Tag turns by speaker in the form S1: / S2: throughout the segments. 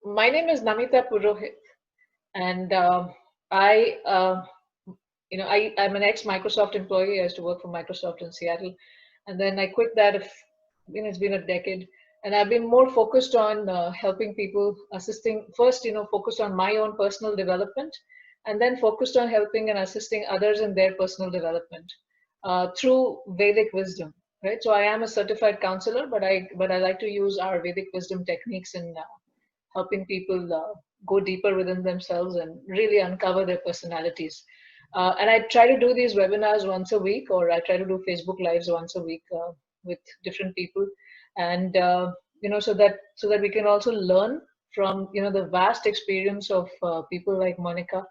S1: my name is Namita Purohit, and I, I'm an ex-Microsoft employee. I used to work for Microsoft in Seattle, and then I quit that. It's been a decade, and I've been more focused on helping people, assisting first, focused on my own personal development, and then focused on helping and assisting others in their personal development through Vedic wisdom. Right. So I am a certified counselor, but I like to use our Vedic wisdom techniques in helping people go deeper within themselves and really uncover their personalities. And I try to do these webinars once a week, or I try to do Facebook Lives once a week with different people, and so that we can also learn from the vast experience of people like Monica,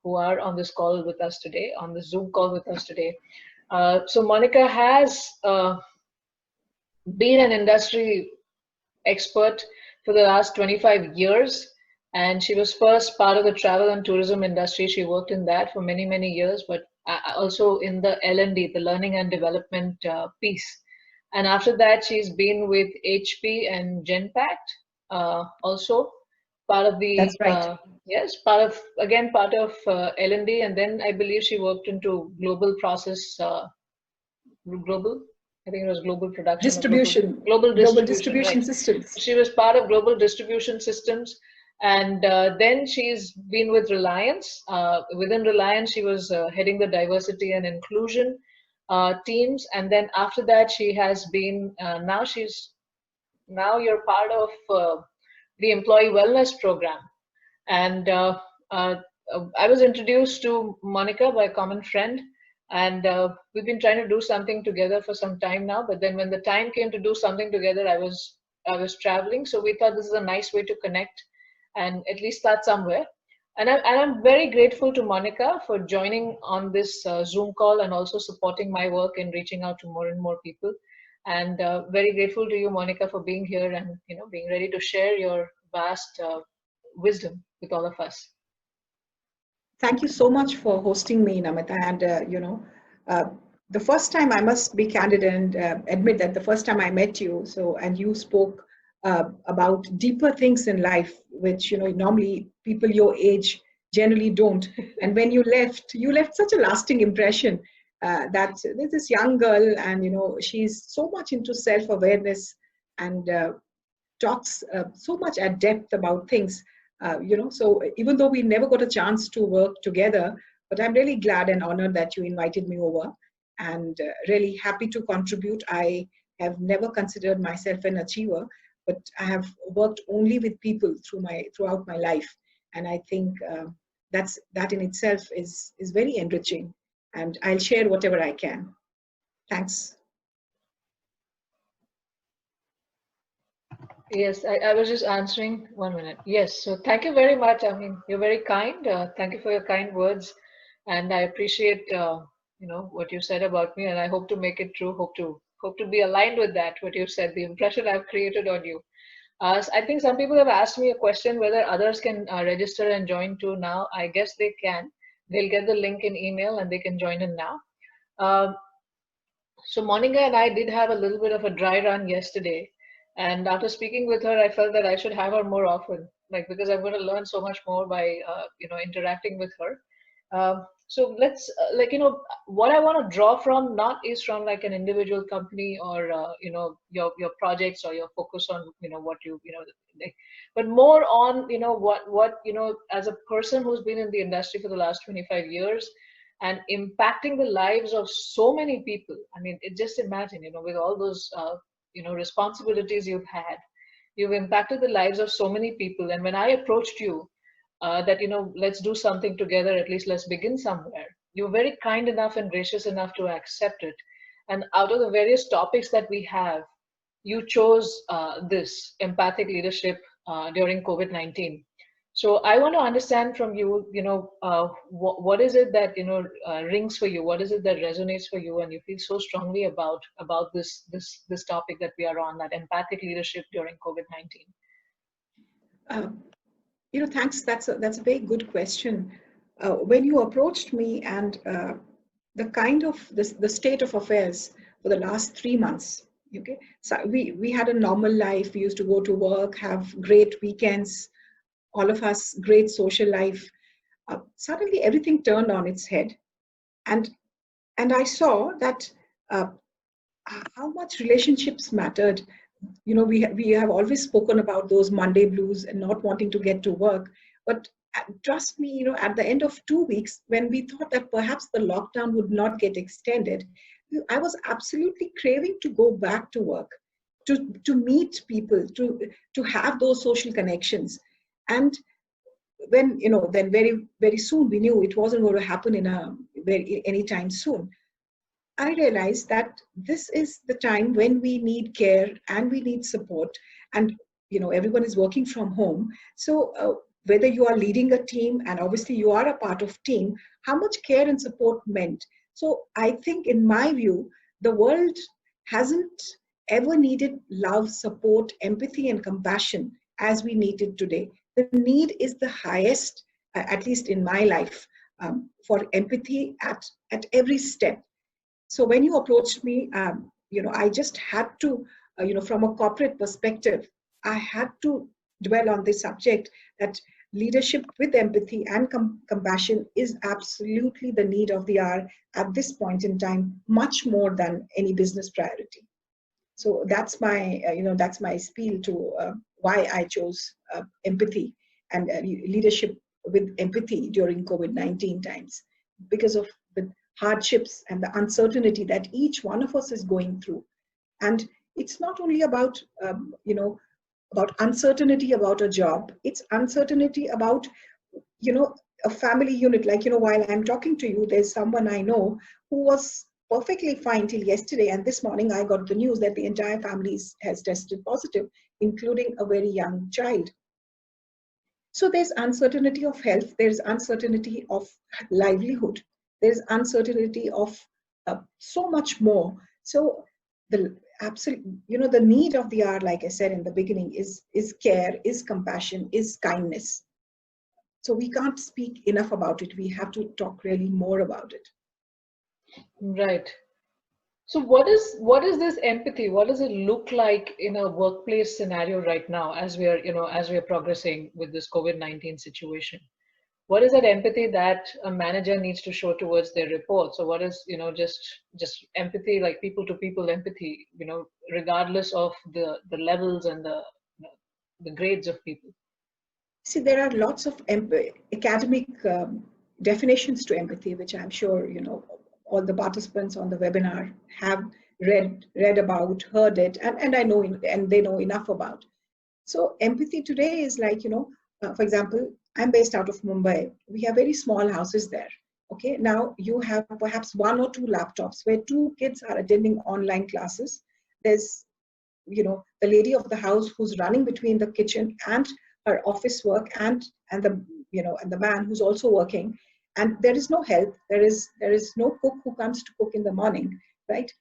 S1: who are on this call with us today, on the Zoom call with us today. So Monica has been an industry expert for the last 25 years. And she was first part of the travel and tourism industry. She worked in that for many, many years, but also in the L&D, the learning and development piece. And after that, she's been with HP and Genpact, also part of the,
S2: That's right.
S1: yes, part of L&D. And then I believe she worked into global process, global, I think it was global production or global distribution,
S2: distribution
S1: right?
S2: systems.
S1: She was part of global distribution systems, and then she's been with Reliance. Within Reliance, she was heading the diversity and inclusion teams, and then after that, she has been now you're part of the employee wellness program, and uh, I was introduced to Monica by a common friend, and we've been trying to do something together for some time now. But then when the time came to do something together, I was traveling, so we thought this is a nice way to connect and at least start somewhere. And I'm very grateful to Monica for joining on this Zoom call and also supporting my work in reaching out to more and more people. And very grateful to you, Monica, for being here and being ready to share your vast wisdom with all of us.
S2: Thank you so much for hosting me, Namita. And, uh, the first time, I must be candid and admit that the first time I met you, and you spoke about deeper things in life, which, normally people your age generally don't. And when you left such a lasting impression that there's this young girl, and, she's so much into self-awareness and talks so much at depth about things. So even though we never got a chance to work together, but I'm really glad and honored that you invited me over, and really happy to contribute. I have never considered myself an achiever, but I have worked only with people throughout my life, and I think that in itself is very enriching. And I'll share whatever I can. Thanks.
S1: Yes, I was just answering 1 minute. Yes, so thank you very much. I mean, you're very kind. Thank you for your kind words, and I appreciate what you said about me, and I hope to make it true. Hope to be aligned with that. What you said, the impression I've created on you. I think some people have asked me a question whether others can register and join too now. I guess they can. They'll get the link in email and they can join in now. Um, so Monica and I did have a little bit of a dry run yesterday, and after speaking with her, I felt that I should have her more often, like because I'm going to learn so much more by interacting with her. So let's what I want to draw from not is from like an individual company or your projects or your focus on what like, but more on what as a person who's been in the industry for the last 25 years and impacting the lives of so many people. I mean, just imagine, with all those, responsibilities you've had, you've impacted the lives of so many people. And when I approached you, that, let's do something together, at least let's begin somewhere, you're very kind enough and gracious enough to accept it. And out of the various topics that we have, you chose this empathic leadership during COVID-19. So I want to understand from you, what is it that rings for you? What is it that resonates for you, and you feel so strongly about this topic that we are on, that empathic leadership during COVID-19?
S2: Thanks. That's a very good question. When you approached me, and the kind of the state of affairs for the last 3 months. Okay, so we had a normal life. We used to go to work, have great weekends, all of us, great social life, suddenly everything turned on its head. And I saw that how much relationships mattered. We have always spoken about those Monday blues and not wanting to get to work. But trust me, at the end of 2 weeks, when we thought that perhaps the lockdown would not get extended, I was absolutely craving to go back to work, to meet people, to have those social connections. And when, then very, very soon we knew it wasn't going to happen in anytime soon. I realized that this is the time when we need care and we need support. And, everyone is working from home. So whether you are leading a team, and obviously you are a part of team, how much care and support meant. So I think, in my view, the world hasn't ever needed love, support, empathy, and compassion as we need it today. The need is the highest, at least in my life, for empathy at every step. So when you approached me, I just had to, from a corporate perspective, I had to dwell on this subject, that leadership with empathy and compassion is absolutely the need of the hour at this point in time, much more than any business priority. So that's my spiel to why I chose empathy and leadership with empathy during COVID-19 times, because of the hardships and the uncertainty that each one of us is going through. And it's not only about about uncertainty about a job. It's uncertainty about a family unit. Like, while I'm talking to you, there's someone I know who was perfectly fine till yesterday, and this morning I got the news that the entire family has tested positive, including a very young child. So there's uncertainty of health, there's uncertainty of livelihood, there's uncertainty of so much more. So the absolute, the need of the hour, like I said in the beginning, is care, is compassion, is kindness. So we can't speak enough about it. We have to talk really more about it.
S1: Right. So what is this empathy? What does it look like in a workplace scenario right now, as we are, as we are progressing with this COVID-19 situation? What is that empathy that a manager needs to show towards their reports? Or what is, just empathy, like people to people empathy, regardless of the levels and the grades of people?
S2: See, there are lots of academic definitions to empathy, which I'm sure all the participants on the webinar have read about, heard it, and I know, and they know enough about. So empathy today is like, for example, I'm based out of Mumbai. We have very small houses there. Okay, now you have perhaps 1 or 2 laptops where 2 kids are attending online classes. There's, the lady of the house who's running between the kitchen and her office work, and the and the man who's also working, and there is no help. There is no cook who comes to cook in the morning, right?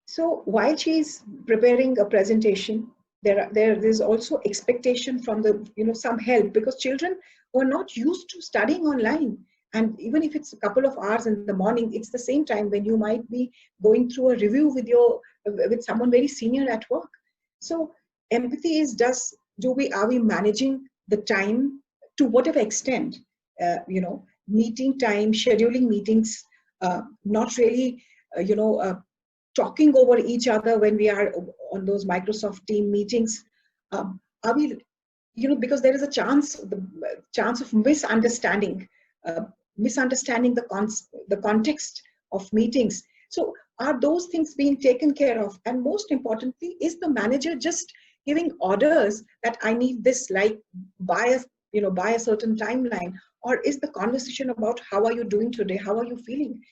S2: So while she's preparing a presentation, there's also expectation from the some help, because children were not used to studying online. And even if it's a couple of hours in the morning, it's the same time when you might be going through a review with someone very senior at work. So empathy is, are we managing the time to whatever extent, meeting time, scheduling meetings, not really, talking over each other when we are on those Microsoft Team meetings. Are we, because there is a chance of misunderstanding, misunderstanding the context of meetings. So are those things being taken care of? And most importantly, is the manager just giving orders that I need this, like by a certain timeline? Or is the conversation about how are you doing today? How are you feeling?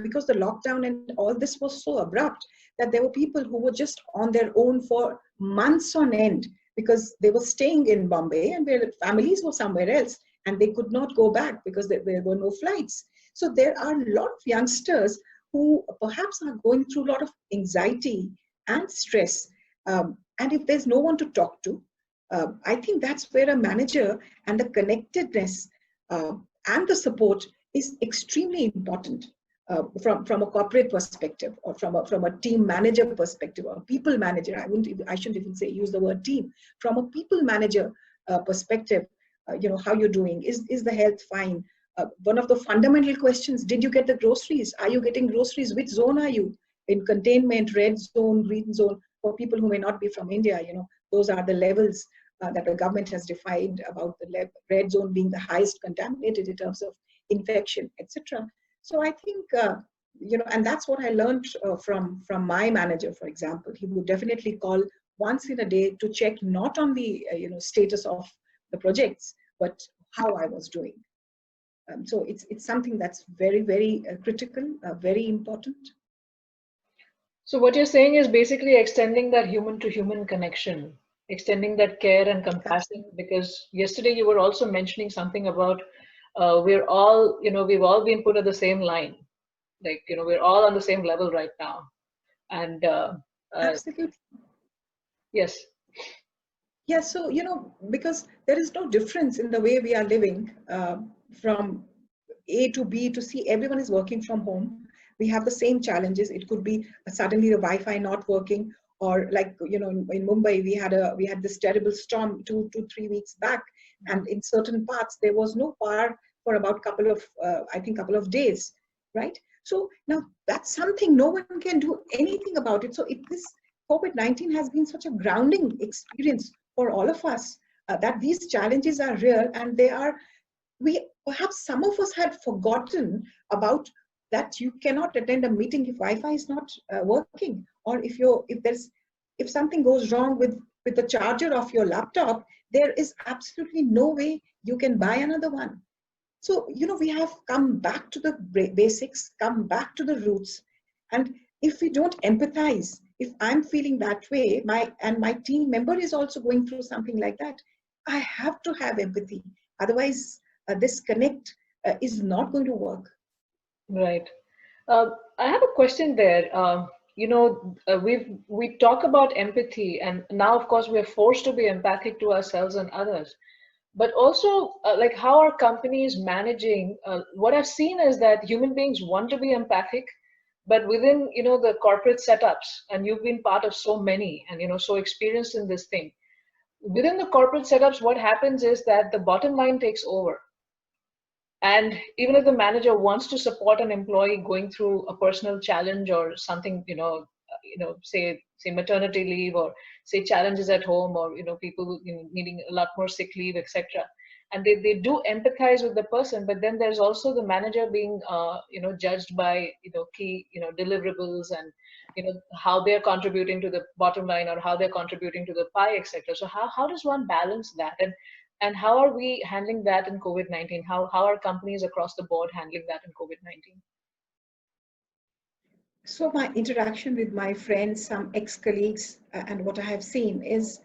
S2: Because the lockdown and all this was so abrupt, that there were people who were just on their own for months on end, because they were staying in Bombay and their families were somewhere else, and they could not go back because there were no flights. So there are a lot of youngsters who perhaps are going through a lot of anxiety and stress. And if there's no one to talk to, I think that's where a manager and the connectedness and the support is extremely important. from a corporate perspective, or from a team manager perspective, or people manager. I shouldn't even say use the word team. From a people manager perspective, how you're doing. Is the health fine? One of the fundamental questions: did you get the groceries? Are you getting groceries? Which zone are you in? Containment, red zone, green zone. For people who may not be from India, those are the levels that the government has defined about the red zone being the highest contaminated in terms of infection, etc. So I think, and that's what I learned from my manager, for example. He would definitely call once in a day to check not on the status of the projects, but how I was doing. So it's something that's very, very critical, very important.
S1: So what you're saying is basically extending that human to human connection, extending that care and compassion, because yesterday you were also mentioning something about we've all been put at the same line. Like, we're all on the same level right now. And
S2: Absolutely.
S1: yes.
S2: Yeah, so, because there is no difference in the way we are living from A to B to C. Everyone is working from home. We have the same challenges. It could be suddenly the Wi-Fi not working, or like, in Mumbai, we had this terrible storm 3 weeks back. And in certain parts, there was no power for about couple of days, right? So now that's something no one can do anything about it. So this COVID-19 has been such a grounding experience for all of us, that these challenges are real, and perhaps some of us had forgotten about that. You cannot attend a meeting if Wi-Fi is not working, or if something goes wrong with the charger of your laptop, there is absolutely no way you can buy another one. So, we have come back to the basics, come back to the roots. And if we don't empathize, if I'm feeling that way, my team member is also going through something like that, I have to have empathy. Otherwise, this connect is not going to work.
S1: Right. I have a question there. We talk about empathy, and now, of course, we're forced to be empathic to ourselves and others. But also, like, how are companies managing? What I've seen is that human beings want to be empathic, but within, the corporate setups, and you've been part of so many, and so experienced in this thing. Within the corporate setups, what happens is that the bottom line takes over. And even if the manager wants to support an employee going through a personal challenge or something, say maternity leave, or say challenges at home, or people needing a lot more sick leave, etc. And they do empathize with the person, but then there's also the manager being judged by key deliverables, and how they're contributing to the bottom line, or how they're contributing to the pie, etc. So how does one balance that? And how are we handling that in COVID-19? How are companies across the board handling that in COVID-19?
S2: So my interaction with my friends, some ex-colleagues, and what I have seen is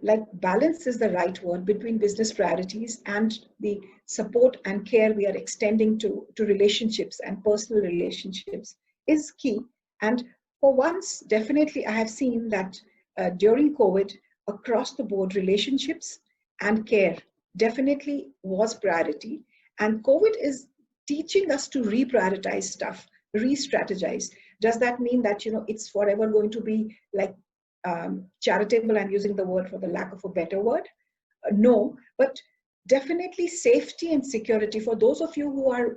S2: like balance is the right word between business priorities and the support and care we are extending to relationships and personal relationships is key. And for once, definitely I have seen that during COVID, across the board, relationships and care definitely was priority. And COVID is teaching us to reprioritize stuff, re-strategize. Does that mean that it's forever going to be like charitable? I'm using the word for the lack of a better word. No, but definitely safety and security. For those of you who are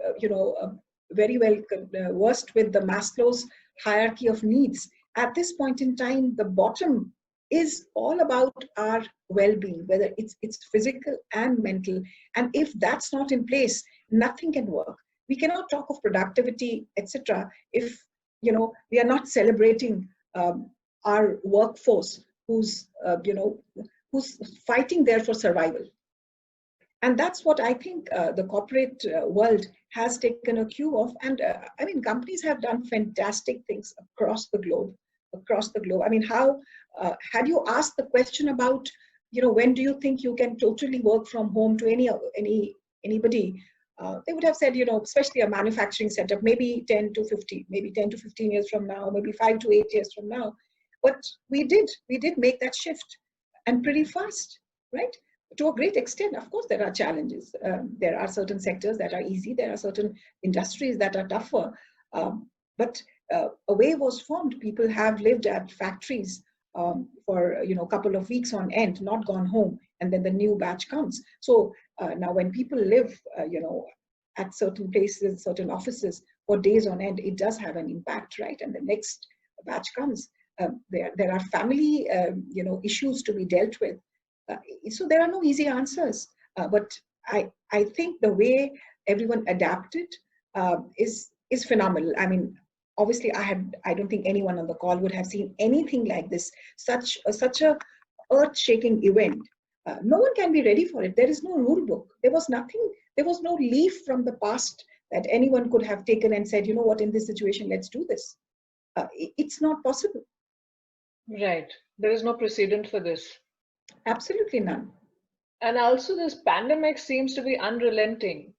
S2: very well versed with the Maslow's hierarchy of needs, at this point in time, the bottom is all about our well-being, whether it's physical and mental. And if that's not in place, nothing can work. We cannot talk of productivity, etc., if we are not celebrating our workforce who's fighting there for survival. And that's what I think the corporate world has taken a cue of. And I mean, companies have done fantastic things across the globe. I mean, how had you asked the question about when do you think you can totally work from home to anybody? They would have said, especially a manufacturing setup, maybe 10 to 15 years from now, maybe 5 to 8 years from now. But we did make that shift, and pretty fast, right? to a great extent, of course, there are challenges. There are certain sectors that are easy. There are certain industries that are tougher. But a way was formed. People have lived at factories for a couple of weeks on end, not gone home, and then the new batch comes. So now, when people live, at certain places, certain offices for days on end, it does have an impact, right? And the next batch comes. There are family, issues to be dealt with. So there are no easy answers, but I think the way everyone adapted is phenomenal. I mean, obviously, I don't think anyone on the call would have seen anything like this, such a earth-shaking event. No one can be ready for it. There is no rule book. There was nothing. There was no leaf from the past that anyone could have taken and said, you know what, in this situation, let's do this. It's not possible.
S1: Right. There is no precedent for this.
S2: Absolutely none.
S1: And also, this pandemic seems to be unrelenting.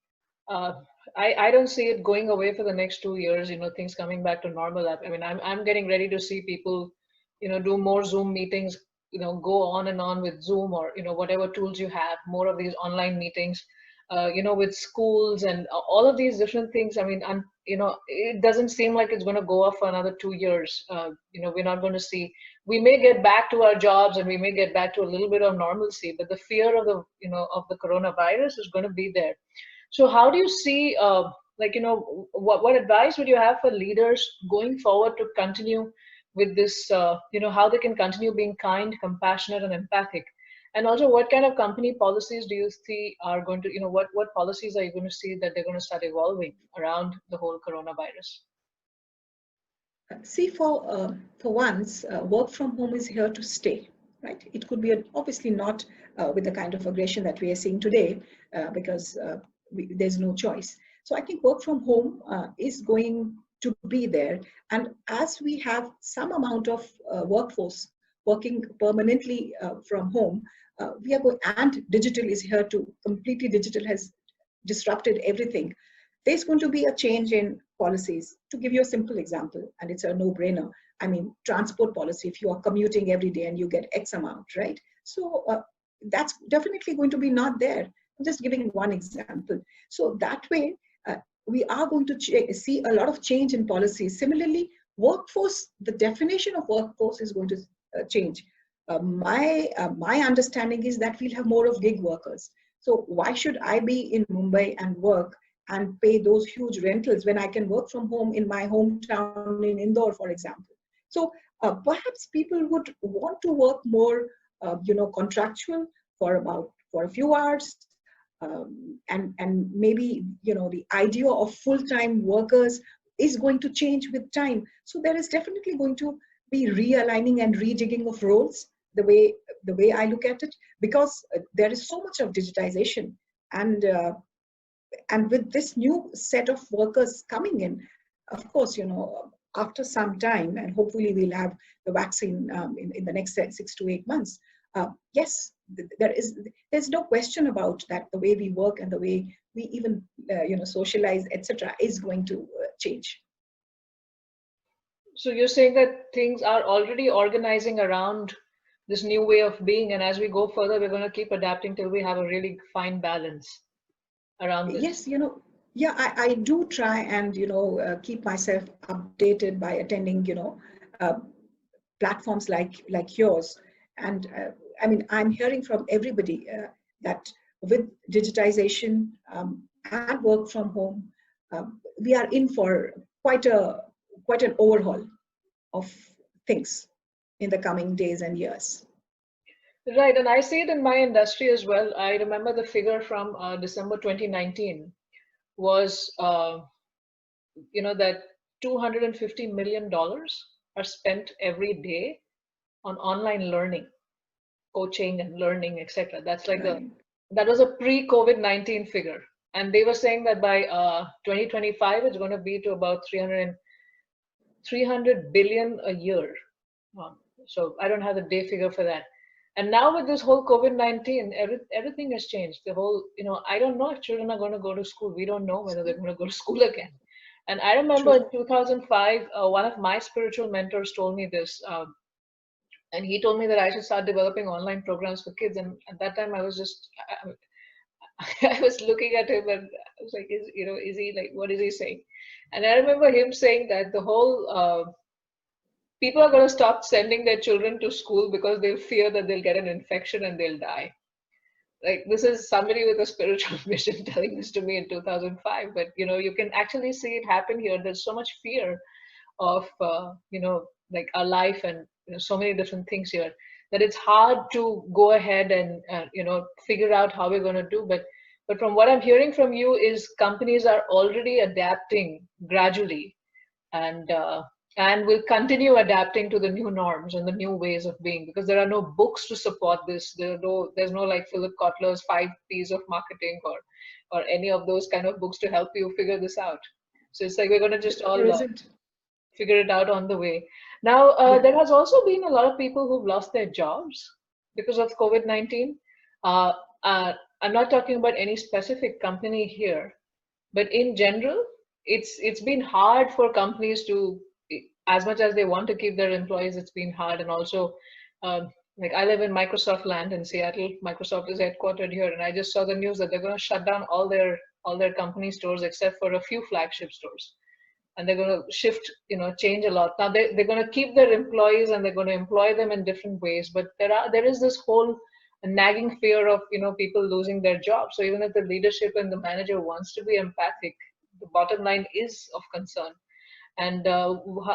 S1: Uh, I don't see it going away for the next 2 years, things coming back to normal. I mean, I'm getting ready to see people, do more Zoom meetings, go on and on with Zoom or, whatever tools you have, more of these online meetings, with schools and all of these different things. I mean, it doesn't seem like it's going to go off for another 2 years. We're not going to see, we may get back to our jobs and we may get back to a little bit of normalcy, but the fear of of the coronavirus is going to be there. So how do you see, what advice would you have for leaders going forward to continue with this, how they can continue being kind, compassionate, and empathic? And also, what kind of company policies do you see are going to, what policies are you going to see that they're going to start evolving around the whole coronavirus?
S2: See, for once, work from home is here to stay, right? It could be obviously not with the kind of aggression that we are seeing today, because there's no choice. So I think work from home is going to be there, and as we have some amount of workforce working permanently from home, we are going, and digital is here to completely. Digital has disrupted everything. There's going to be a change in policies. To give you a simple example, and it's a no-brainer, I mean, transport policy, if you are commuting every day and you get X amount, right? So that's definitely going to be not there. I'm just giving one example. So that way, we are going to see a lot of change in policies. Similarly, workforce, the definition of workforce is going to change. My understanding is that we'll have more of gig workers. So why should I be in Mumbai and work and pay those huge rentals when I can work from home in my hometown in Indore, for example? So perhaps people would want to work more, contractual for a few hours, and maybe the idea of full-time workers is going to change with time. So there is definitely going to be realigning and rejigging of roles, the way I look at it, because there is so much of digitization, and with this new set of workers coming in, of course, after some time, and hopefully we'll have the vaccine in the next 6 to 8 months. Yes, there's no question about that. The way we work and the way we even socialize, etc., is going to change.
S1: So you're saying that things are already organizing around this new way of being, and as we go further, we're going to keep adapting till we have a really fine balance around this.
S2: Yes, yeah, I do try and keep myself updated by attending uh, platforms like yours, and I mean, I'm hearing from everybody that with digitization and work from home, we are in for quite an overhaul of things in the coming days and years.
S1: Right, and I see it in my industry as well. I remember the figure from December 2019 was, that $250 million are spent every day on online learning, coaching and learning, etc. That's like
S2: Right.
S1: that was a pre-COVID-19 figure. And they were saying that by 2025, it's going to be to about 300 billion a year. So I don't have the day figure for that. And now with this whole COVID-19, everything has changed. The whole, I don't know if children are going to go to school. We don't know whether they're going to go to school again. And I remember
S2: True.
S1: in 2005, one of my spiritual mentors told me this. And he told me that I should start developing online programs for kids. And at that time, I was just, I was looking at him and I was like, is he like, what is he saying? And I remember him saying that the whole people are going to stop sending their children to school because they'll fear that they'll get an infection and they'll die. Like, this is somebody with a spiritual vision telling this to me in 2005. But you can actually see it happen here. There's so much fear of like our life and so many different things here, that it's hard to go ahead and figure out how we're going to do. But from what I'm hearing from you is companies are already adapting gradually, and will continue adapting to the new norms and the new ways of being, because there are no books to support this. There's no like Philip Kotler's 5 P's of marketing, or any of those kind of books to help you figure this out. So it's like we're going to just
S2: There
S1: all
S2: isn't.
S1: figure it out on the way. Now,
S2: Yeah.
S1: there has also been a lot of people who've lost their jobs because of COVID-19. Uh, I'm not talking about any specific company here, but in general, it's been hard for companies to, as much as they want to keep their employees, it's been hard. And also, like, I live in Microsoft land in Seattle. Microsoft is headquartered here, and I just saw the news that they're going to shut down all their company stores except for a few flagship stores, and they're going to shift, change a lot. Now they're going to keep their employees and they're going to employ them in different ways, but there is this whole nagging fear of people losing their jobs. So even if the leadership and the manager wants to be empathic, the bottom line is of concern. And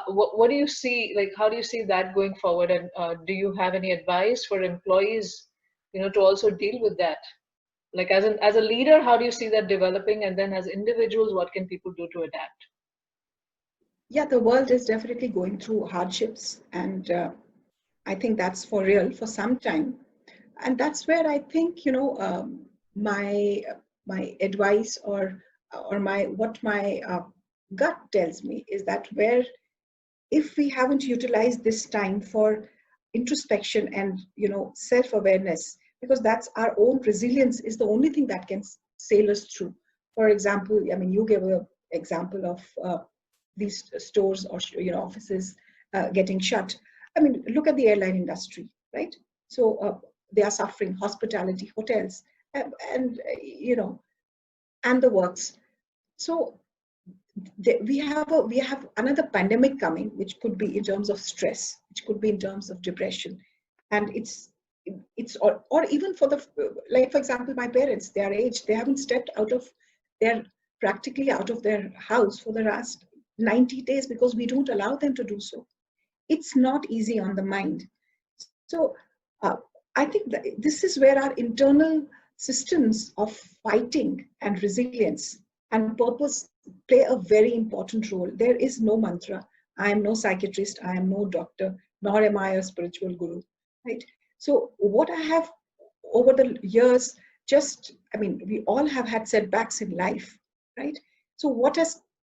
S1: what do you see, like, how do you see that going forward? And do you have any advice for employees, to also deal with that? Like, as a leader, how do you see that developing? And then as individuals, what can people do to adapt?
S2: Yeah, the world is definitely going through hardships, and I think that's for real for some time. And that's where I think my advice, or my what my gut tells me, is that where, if we haven't utilized this time for introspection and self-awareness, because that's our own resilience is the only thing that can sail us through. For example, I mean, you gave an example of these stores, or offices getting shut. I mean, look at the airline industry, right? So they are suffering, hospitality, hotels, and and the works. So we have another pandemic coming, which could be in terms of stress, which could be in terms of depression, and or even for the, like, for example, my parents, they are aged, they haven't stepped out of their practically out of their house for the last 90 days because we don't allow them to do so. It's not easy on the mind. So uh, I think that this is where our internal systems of fighting and resilience and purpose play a very important role. There is no mantra. I am no psychiatrist, I am no doctor, nor am I a spiritual guru, right? So what I have over the years, just, I mean, we all have had setbacks in life, right? So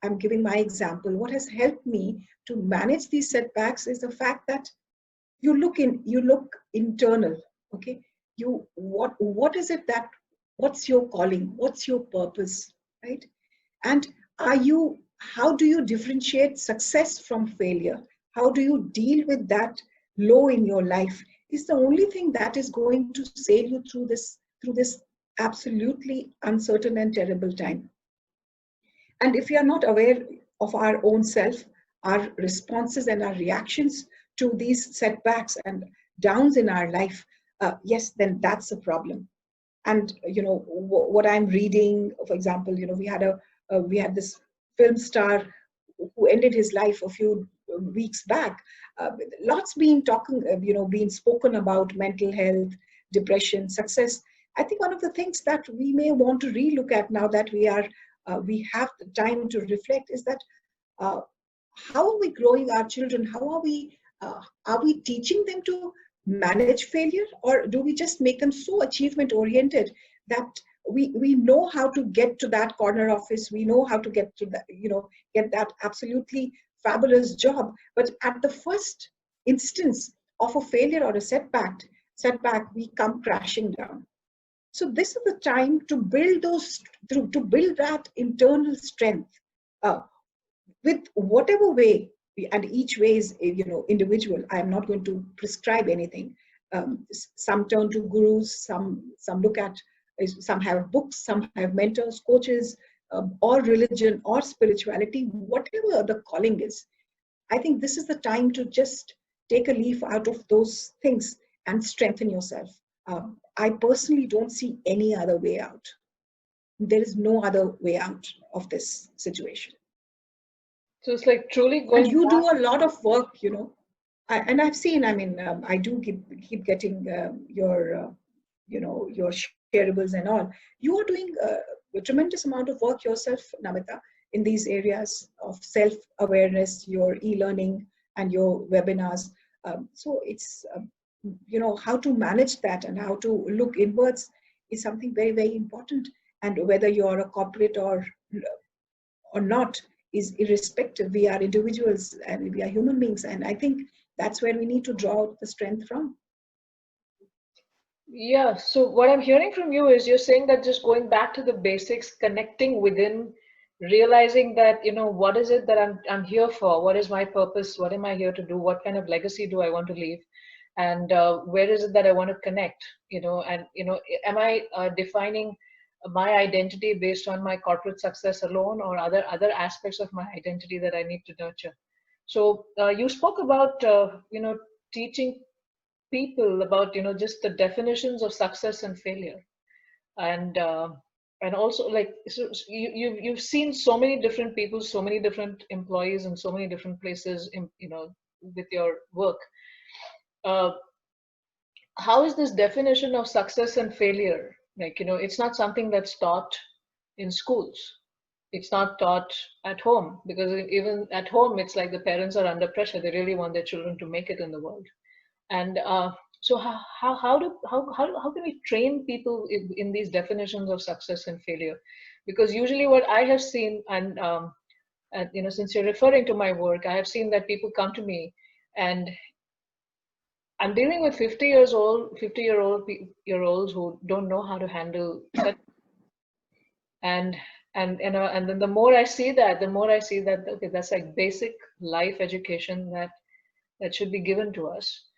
S2: I'm giving my example, what has helped me to manage these setbacks is the fact that you look internal. Okay, what is it that, what's your calling, what's your purpose, right? And are you how do you differentiate success from failure? How do you deal with that low in your life? Is the only thing that is going to sail you through this absolutely uncertain and terrible time. And if we are not aware of our own self, our responses and our reactions to these setbacks and downs in our life, yes, then that's a problem. And what I'm reading, for example, we had this film star who ended his life a few weeks back. Lots being spoken about mental health, depression, success. I think one of the things that we may want to relook at now that we have the time to reflect is that uh, how are we growing our children? How are we teaching them to manage failure, or do we just make them so achievement oriented that we know how to get to that corner office, we know how to get to that, get that absolutely fabulous job, but at the first instance of a failure or a setback, we come crashing down. So this is the time to build to build that internal strength, uh, with whatever way. and each way is, individual. I am not going to prescribe anything. Some turn to gurus, some look at, some have books, some have mentors, coaches, or religion or spirituality, whatever the calling is. I think this is the time to just take a leaf out of those things and strengthen yourself. I personally don't see any other way out. There is no other way out of this situation.
S1: So it's like truly
S2: And
S1: going
S2: you
S1: back.
S2: do a lot of work, and I've seen. I mean, I do keep getting your shareables and all. You are doing a tremendous amount of work yourself, Namita, in these areas of self-awareness, your e-learning and your webinars. So it's how to manage that and how to look inwards is something very, very important. And whether you're a corporate or not is irrespective. We are individuals and we are human beings, and I think that's where we need to draw the strength from.
S1: Yeah, so what I'm hearing from you is you're saying that just going back to the basics, connecting within, realizing that, what is it that I'm here for? What is my purpose? What am I here to do? What kind of legacy do I want to leave? And where is it that I want to connect? And am I defining my identity based on my corporate success alone, or other aspects of my identity that I need to nurture? So you spoke about teaching people about just the definitions of success and failure, and also, like, so you've seen so many different people, so many different employees in so many different places in, with your work. uh, how is this definition of success and failure, like, it's not something that's taught in schools, it's not taught at home, because even at home it's like the parents are under pressure, they really want their children to make it in the world. And so how can we train people in these definitions of success and failure? Because usually what I have seen, and since you're referring to my work, I have seen that people come to me, and I'm dealing with 50-year-olds who don't know how to handle such, and and then the more I see that, okay, that's like basic life education that should be given to us.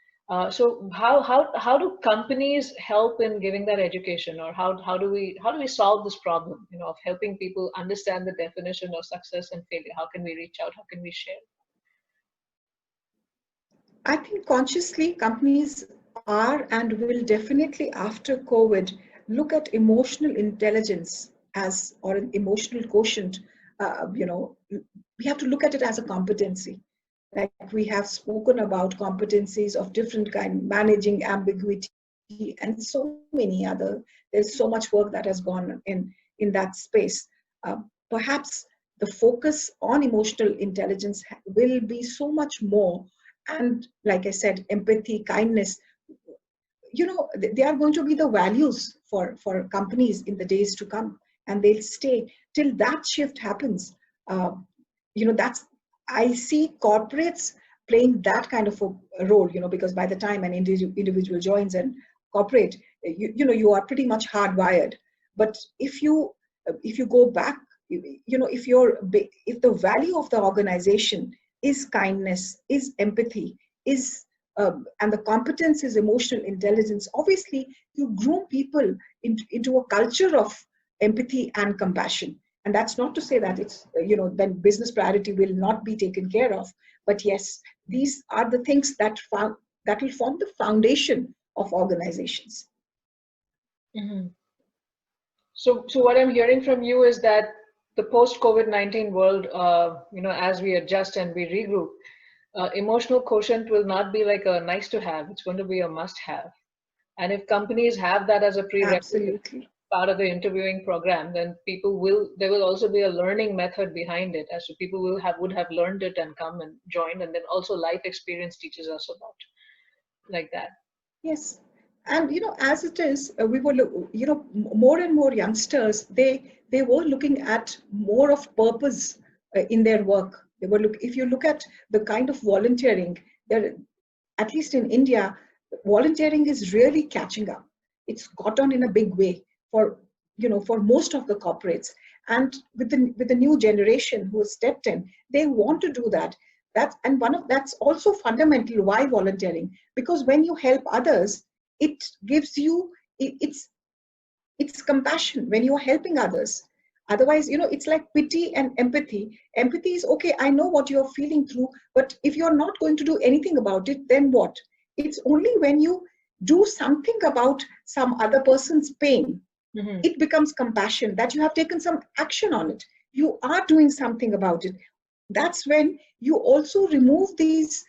S1: So how do companies help in giving that education, or how do we solve this problem, of helping people understand the definition of success and failure? How can we reach out? How can we share?
S2: I think consciously companies are and will definitely after COVID look at emotional intelligence as, or an emotional quotient. We have to look at it as a competency. Like we have spoken about competencies of different kind, managing ambiguity and so many other. There's so much work that has gone in that space. Perhaps the focus on emotional intelligence will be so much more. And like I said, empathy, kindness, they are going to be the values for companies in the days to come, and they'll stay till that shift happens. uh, that's, I see corporates playing that kind of a role, because by the time an individual joins and corporate, you are pretty much hardwired. But if you go back, if the value of the organization is kindness, is empathy, is and the competence is emotional intelligence, obviously you groom people into a culture of empathy and compassion. And that's not to say that it's, then business priority will not be taken care of. But yes, these are the things that will form the foundation of organizations.
S1: Hmm. So what I'm hearing from you is that the post COVID-19 world, as we adjust and we regroup, emotional quotient will not be like a nice to have. It's going to be a must have. And if companies have that as a prerequisite
S2: Absolutely.
S1: part of the interviewing program, then there will also be a learning method behind it, as to people would have learned it and come and joined, and then also life experience teaches us about, like that.
S2: Yes. And as it is, we were more and more youngsters, they were looking at more of purpose in their work. If you look at the kind of volunteering there, at least in India, volunteering is really catching up. It's got on in a big way for for most of the corporates. And with the new generation who has stepped in, they want to do that. That's also fundamental why volunteering, because when you help others, it gives you it's compassion when you're helping others. Otherwise, it's like pity and empathy. Empathy is, okay, I know what you're feeling through, but if you're not going to do anything about it, then what? It's only when you do something about some other person's pain, it becomes compassion, that you have taken some action on it, you are doing something about it. That's when you also remove this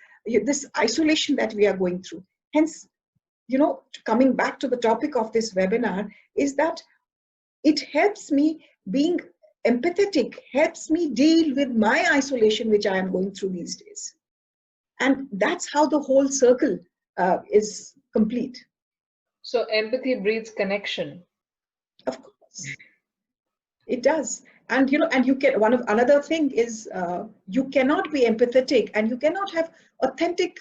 S2: isolation that we are going through. Hence, coming back to the topic of this webinar, is that it helps me being empathetic, helps me deal with my isolation, which I am going through these days. And that's how the whole circle is complete.
S1: So empathy breeds connection.
S2: Of course, it does. And you can, another thing is, you cannot be empathetic and you cannot have authentic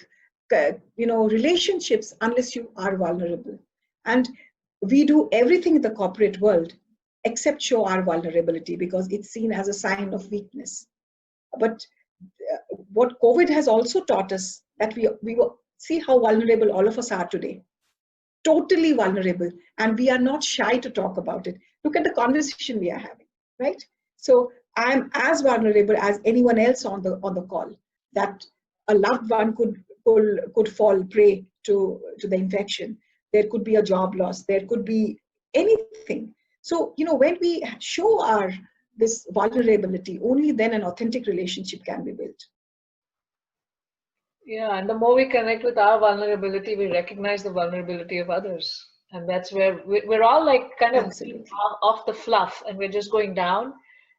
S2: relationships unless you are vulnerable. And we do everything in the corporate world except show our vulnerability, because it's seen as a sign of weakness. But what COVID has also taught us, that we were, see how vulnerable all of us are today, totally vulnerable, and we are not shy to talk about it. Look at the conversation we are having, right? So I'm as vulnerable as anyone else on the call, that a loved one could fall prey to the infection. There could be a job loss. There could be anything. So when we show this vulnerability, only then an authentic relationship can be built.
S1: Yeah, and the more we connect with our vulnerability, we recognize the vulnerability of others. And that's where we're all like kind of off the fluff, and we're just going down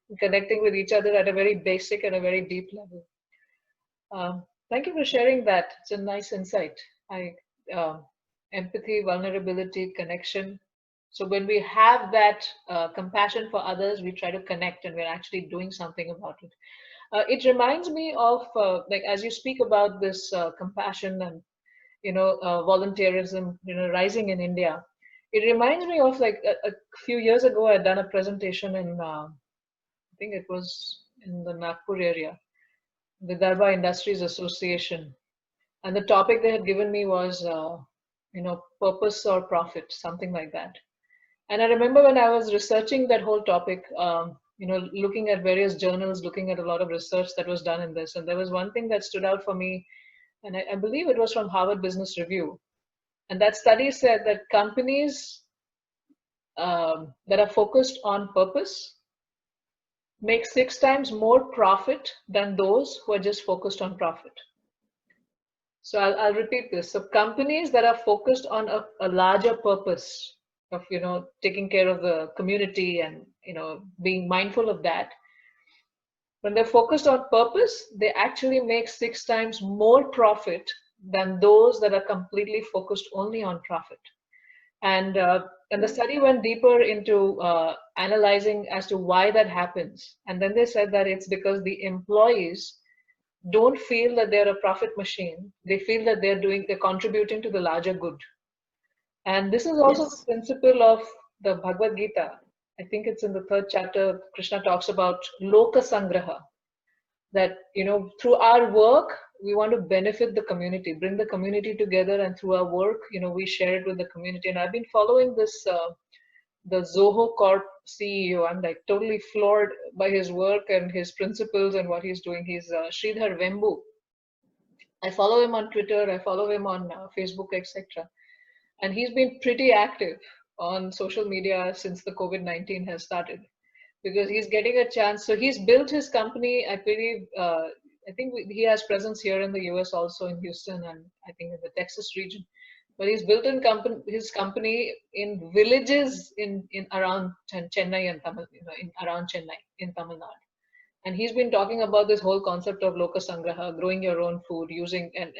S1: and connecting with each other at a very basic and a very deep level. Thank you for sharing that. It's a nice insight. Empathy, vulnerability, connection. So when we have that compassion for others, we try to connect, and we're actually doing something about it. It reminds me of like, as you speak about this compassion and volunteerism rising in India. It reminds me of like a few years ago I had done a presentation in I think it was in the Nagpur area, the Darba Industries Association, and the topic they had given me was purpose or profit, something like that. And I remember when I was researching that whole topic, looking at various journals, looking at a lot of research that was done in this. And there was one thing that stood out for me, and I believe it was from Harvard Business Review. And that study said that companies that are focused on purpose make 6 times more profit than those who are just focused on profit. So I'll repeat this. So companies that are focused on a larger purpose of taking care of the community and being mindful of that, when they're focused on purpose, they actually make 6 times more profit than those that are completely focused only on profit. And the study went deeper into analyzing as to why that happens. And then they said that it's because the employees don't feel that they're a profit machine. They feel that they're contributing to the larger good. And this is also the principle of the Bhagavad Gita. I think it's in the 3rd chapter. Krishna talks about loka sangraha, that through our work we want to benefit the community, bring the community together, and through our work we share it with the community. And I've been following this the Zoho Corp CEO. I'm like totally floored by his work and his principles and what he's doing. He's Sridhar Vembu. I follow him on Twitter, I follow him on Facebook, etc. And he's been pretty active on social media since the COVID-19 has started, because he's getting a chance. So he's built his company, I believe, I think he has presence here in the US also, in Houston, and I think in the Texas region. But he's built his company in villages in around Chennai and Tamil, around Chennai in Tamil Nadu. And he's been talking about this whole concept of loka sangraha, growing your own food, and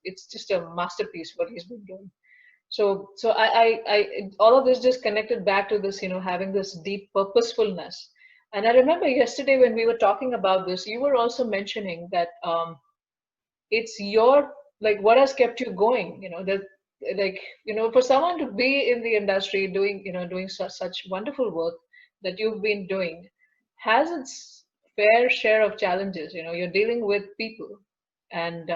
S1: it's just a masterpiece what he's been doing. So I all of this just connected back to this, having this deep purposefulness. And I remember yesterday when we were talking about this, you were also mentioning that it's your, like, what has kept you going, that, like, for someone to be in the industry doing such wonderful work that you've been doing has its fair share of challenges. You're dealing with people. and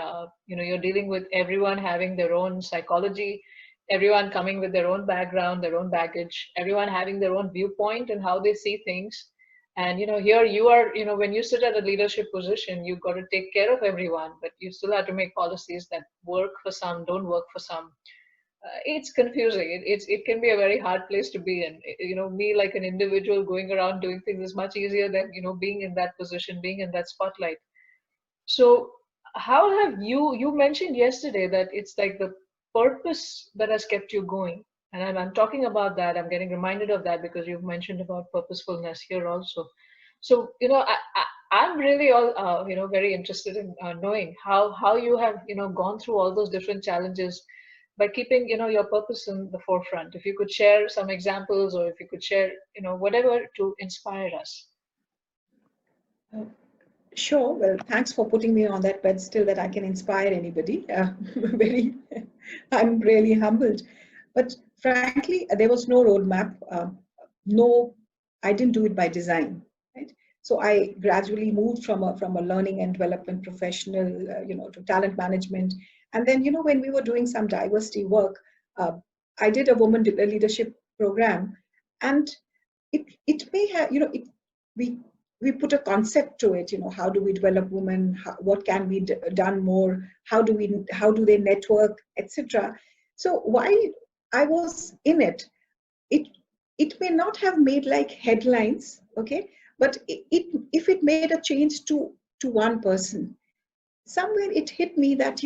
S1: you're dealing with everyone having their own psychology, everyone coming with their own background, their own baggage, everyone having their own viewpoint and how they see things. And here you are, when you sit at a leadership position, you've got to take care of everyone, but you still have to make policies that work for some, don't work for some. It's confusing. It can be a very hard place to be in. Me like an individual going around doing things is much easier than being in that position, being in that spotlight. So how have you mentioned yesterday that it's like the purpose that has kept you going, and I'm talking about that. I'm getting reminded of that because you've mentioned about purposefulness here also. So I'm really all very interested in knowing how you have gone through all those different challenges by keeping your purpose in the forefront. If you could share some examples, or if you could share whatever to inspire us.
S2: Uh, Sure. Well, thanks for putting me on that pedestal that I can inspire anybody. Very, I'm really humbled. But frankly, there was no roadmap. No, I didn't do it by design, right? So I gradually moved from a learning and development professional, to talent management. And then, when we were doing some diversity work, uh, I did a woman leadership program, and it may have, we we put a concept to it. How do we develop women? What can be done more? How do they network, etc. So while I was in it, it it may not have made like headlines, okay, but if it made a change to one person, somewhere it hit me that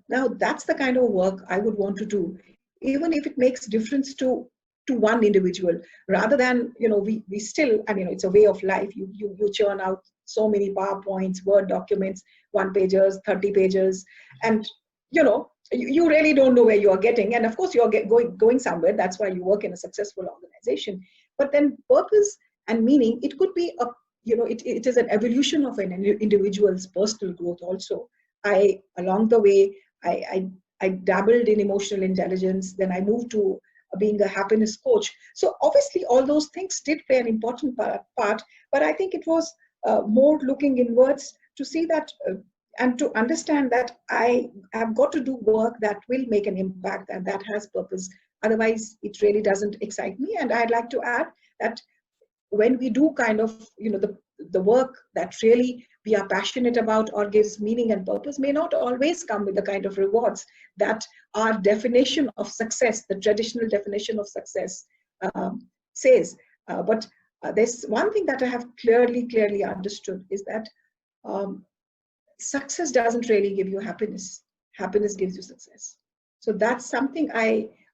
S2: now that's the kind of work I would want to do, even if it makes difference to one individual, rather than we still, I mean, it's a way of life. You churn out so many PowerPoints, Word documents, 1 pagers, 30 pages, and you really don't know where you are getting. And of course you're going somewhere. That's why you work in a successful organization. But then purpose and meaning, it could be a, it is an evolution of an individual's personal growth also. Along the way, I dabbled in emotional intelligence. Then I moved to being a happiness coach. So obviously all those things did play an important part, but I think it was more looking inwards to see that and to understand that I have got to do work that will make an impact and that has purpose. Otherwise, it really doesn't excite me. And I'd like to add that when we do kind of, the work that really we are passionate about or gives meaning and purpose, may not always come with the kind of rewards that our definition of success, the traditional definition of success, says. But there's one thing that I have clearly understood is that success doesn't really give you happiness. Happiness gives you success. So that's something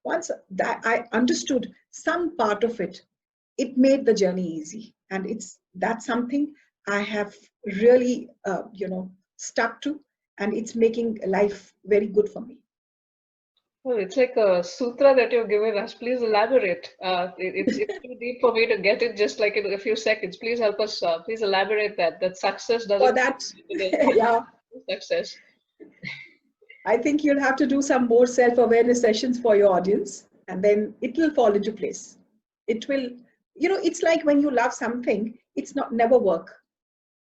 S2: once that I understood some part of it, it made the journey easy. And that's something I have really, stuck to, and it's making life very good for me.
S1: Well, it's like a sutra that you've given us. Please elaborate. It's too deep for me to get it just like in a few seconds. Please help us. Please elaborate that success
S2: For
S1: doesn't
S2: that, yeah,
S1: success.
S2: I think you'll have to do some more self-awareness sessions for your audience, and then it will fall into place. It will, it's like when you love something, it's not never work.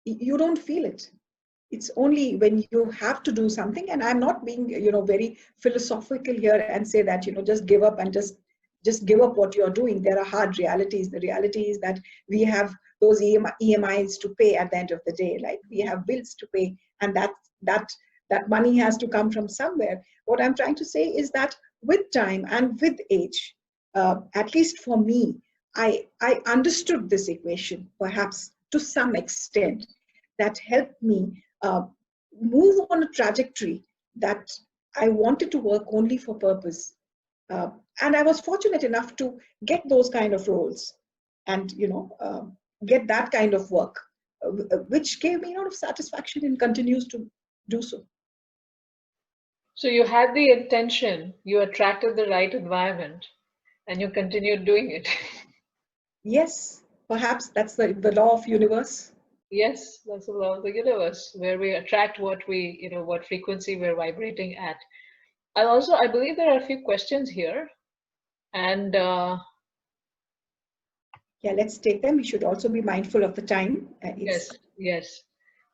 S2: You don't feel it. It's only when you have to do something. And I'm not being, very philosophical here and say that, just give up and just give up what you're doing. There are hard realities. The reality is that we have those EMIs to pay at the end of the day. Like, we have bills to pay, and that money has to come from somewhere. What I'm trying to say is that with time and with age, at least for me, I understood this equation, perhaps to some extent, that helped me move on a trajectory that I wanted to work only for purpose. And I was fortunate enough to get those kind of roles and, get that kind of work, which gave me a lot of satisfaction and continues to do so.
S1: So you had the intention, you attracted the right environment, and you continued doing it.
S2: Yes, perhaps that's the law of universe.
S1: Yes, that's the law of the universe, where we attract what frequency we're vibrating at. I believe there are a few questions here, and
S2: Yeah, let's take them. We should also be mindful of the time.
S1: yes.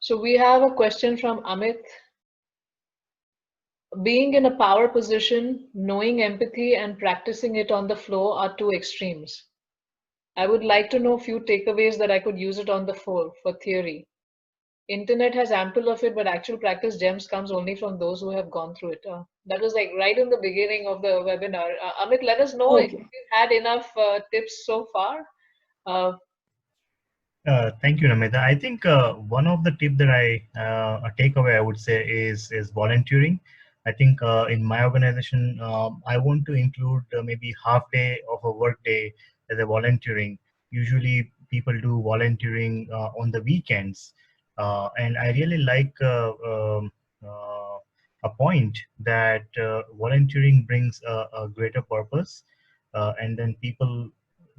S1: So we have a question from Amit. being in a power position, knowing empathy and practicing it on the floor are two extremes. I would like to know a few takeaways that I could use it on the floor for theory. Internet has ample of it, but actual practice gems comes only from those who have gone through it. That was like right in the beginning of the webinar. Amit, let us know if
S2: Okay.
S1: you've had enough tips so far. Uh,
S3: Thank you, Namita. I think one of the tip that a takeaway I would say is volunteering. I think in my organization, I want to include maybe half day of a work day as a volunteering. Usually, people do volunteering on the weekends, and I really like uh, a point that volunteering brings a greater purpose, and then people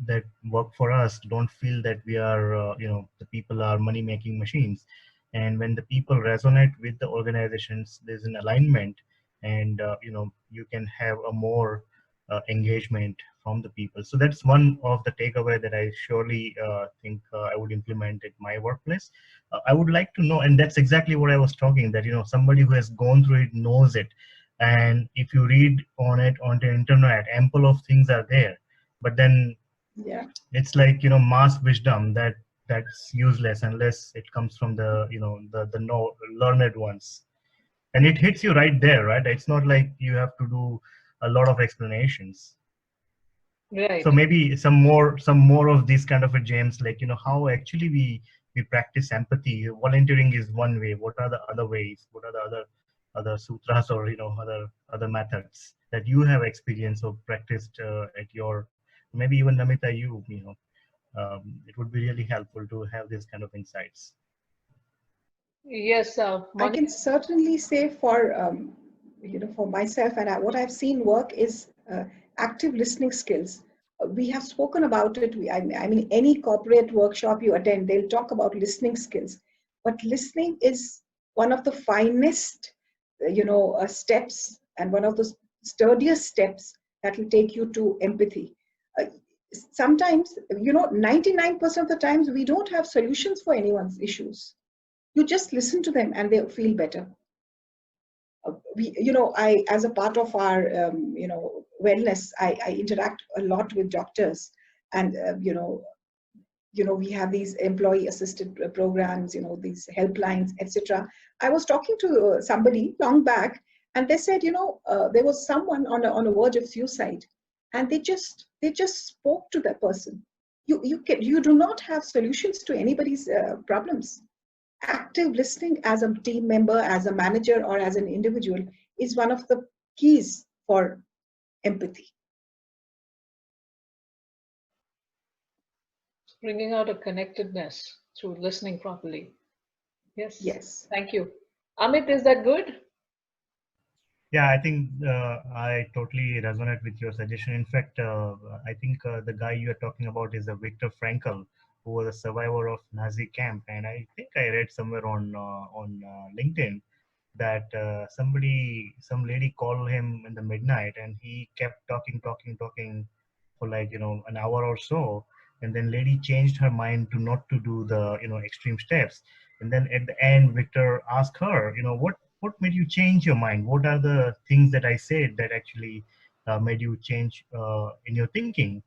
S3: that work for us don't feel that we are the people are money making machines, and when the people resonate with the organizations, there's an alignment, and you can have a more engagement from the people. So that's one of the takeaway that I surely think I would implement at my workplace. I would like to know, and that's exactly what I was talking, that somebody who has gone through it knows it, and if you read on it on the internet, ample of things are there, but then
S2: Yeah.
S3: it's like mass wisdom that's useless unless it comes from the no learned ones, and it hits you right there, right? It's not like you have to do a lot of explanations. So
S1: right.
S3: maybe some more of these kind of a James, like how actually we practice empathy. Volunteering is one way. What are the other ways? What are the other sutras, or other methods that you have experienced or practiced at your, maybe even Namita, it would be really helpful to have this kind of insights.
S1: Yes,
S2: I can
S1: Monica.
S2: certainly say for for myself and what I've seen work is active listening skills. We have spoken about it. I mean, any corporate workshop you attend, they'll talk about listening skills. But listening is one of the finest, steps, and one of the sturdiest steps that will take you to empathy. Uh, Sometimes, 99% of the times we don't have solutions for anyone's issues. You just listen to them and they feel better. I, as a part of our wellness, I interact a lot with doctors, and we have these employee assisted programs, these helplines, etc. I was talking to somebody long back, and they said, there was someone on a verge of suicide, and they just spoke to that person. You do not have solutions to anybody's problems. Active listening as a team member, as a manager, or as an individual is one of the keys for empathy.
S1: Bringing out a connectedness through listening properly. Yes,
S2: Yes.
S1: thank you. Amit, is that good?
S3: Yeah, I think I totally resonate with your suggestion. In fact, I think the guy you are talking about is a Viktor Frankl, who was a survivor of Nazi camp, and I think I read somewhere on LinkedIn that some lady called him in the midnight, and he kept talking for like an hour or so, and then lady changed her mind to not to do the extreme steps, and then at the end Victor asked her, what made you change your mind? What are the things that I said that actually made you change in your thinking?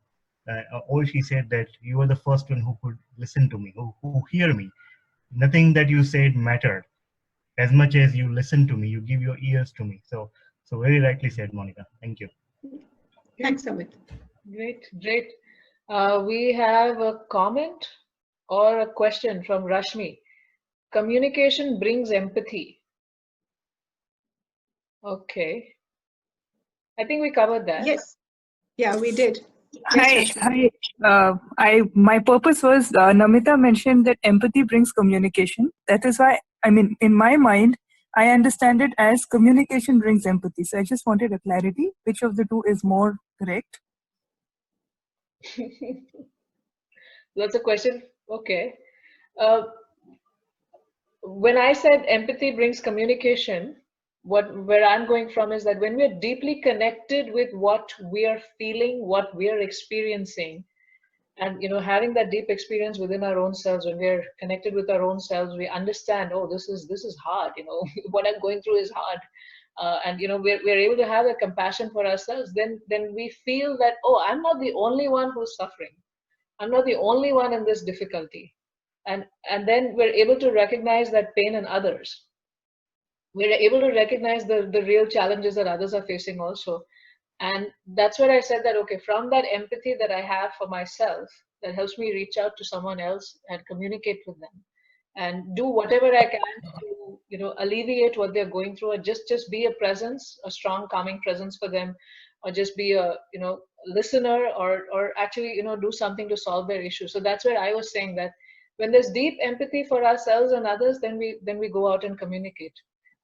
S3: Or she said that you were the first one who could listen to me, who hear me. Nothing that you said mattered as much as you listen to me, you give your ears to me. So very rightly said, Monica. Thank you.
S2: Thanks, Amit.
S1: Great, great. We have a comment or a question from Rashmi. Communication brings empathy. Okay. I think we covered that.
S2: Yes. Yeah, we did. Yes,
S4: Hi,
S2: Rashmi.
S4: hi. My purpose was Namita mentioned that empathy brings communication. That is why, I mean, in my mind, I understand it as communication brings empathy. So I just wanted a clarity. Which of the two is more correct?
S1: That's a question. Okay. Uh, when I said empathy brings communication, where I'm going from is that when we're deeply connected with what we are feeling, what we are experiencing, and having that deep experience within our own selves, when we're connected with our own selves, we understand, oh, this is hard, what I'm going through is hard. and we're able to have a compassion for ourselves, then we feel that, oh, I'm not the only one who's suffering. I'm not the only one in this difficulty. And then we're able to recognize that pain in others. We're able to recognize the real challenges that others are facing also. And that's where I said that, okay, from that empathy that I have for myself, that helps me reach out to someone else and communicate with them and do whatever I can to, alleviate what they're going through, or just be a presence, a strong, calming presence for them, or just be a, listener, or actually, do something to solve their issue. So that's where I was saying that when there's deep empathy for ourselves and others, then we go out and communicate.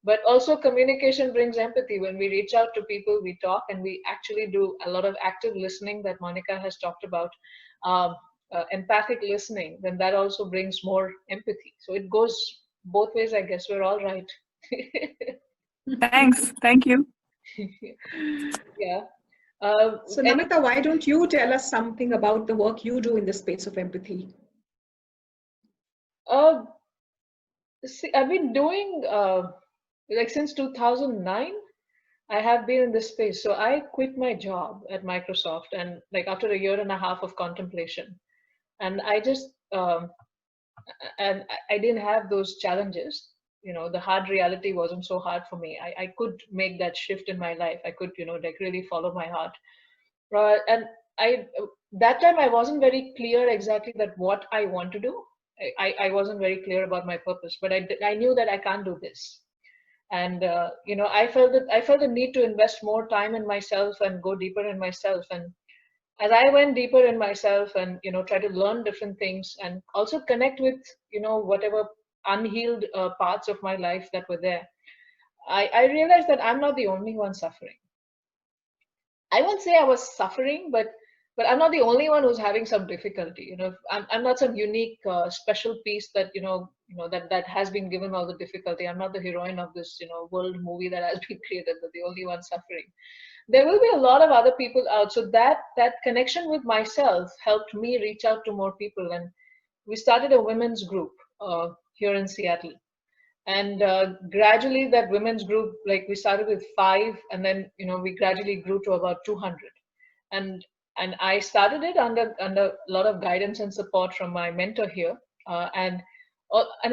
S1: But also communication brings empathy. When we reach out to people, we talk, and we actually do a lot of active listening that Monica has talked about, empathic listening, then that also brings more empathy. So it goes both ways, I guess. We're all right.
S4: Thanks. Thank you.
S1: Yeah.
S2: So Namita, why don't you tell us something about the work you do in the space of empathy?
S1: See, I've been doing like since 2009. I have been in this space. So I quit my job at Microsoft, and like after a year and a half of contemplation, and I just and I didn't have those challenges. The hard reality wasn't so hard for me. I could make that shift in my life. I could, like really follow my heart. And that time I wasn't very clear exactly that what I want to do. I wasn't very clear about my purpose, but I knew that I can't do this. And I felt the need to invest more time in myself and go deeper in myself. And as I went deeper in myself and try to learn different things and also connect with whatever unhealed parts of my life that were there, I realized that I'm not the only one suffering. I won't say I was suffering, but I'm not the only one who's having some difficulty. I'm not some unique special piece that that has been given all the difficulty. I'm not the heroine of this world movie that has been created, but the only one suffering. There will be a lot of other people out. So that connection with myself helped me reach out to more people. And we started a women's group here in Seattle. And gradually that women's group, like we started with 5, and then, we gradually grew to about 200. And I started it under a lot of guidance and support from my mentor here. And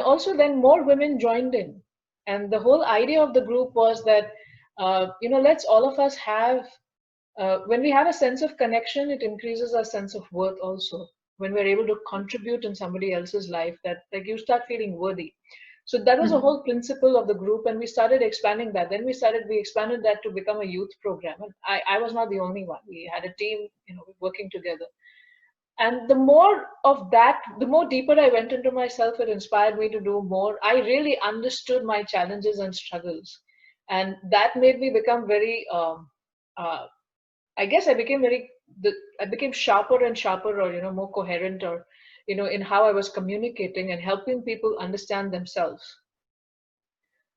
S1: also then more women joined in. And the whole idea of the group was that, let's all of us have, when we have a sense of connection, it increases our sense of worth also. When we're able to contribute in somebody else's life, that like you start feeling worthy. So that was a whole principle of the group, and we started expanding that. Then we expanded that to become a youth program. And I was not the only one. We had a team, working together. And the more of that, the more deeper I went into myself, it inspired me to do more. I really understood my challenges and struggles. And that made me become very, I guess I became I became sharper and sharper, or, more coherent, or, in how I was communicating and helping people understand themselves.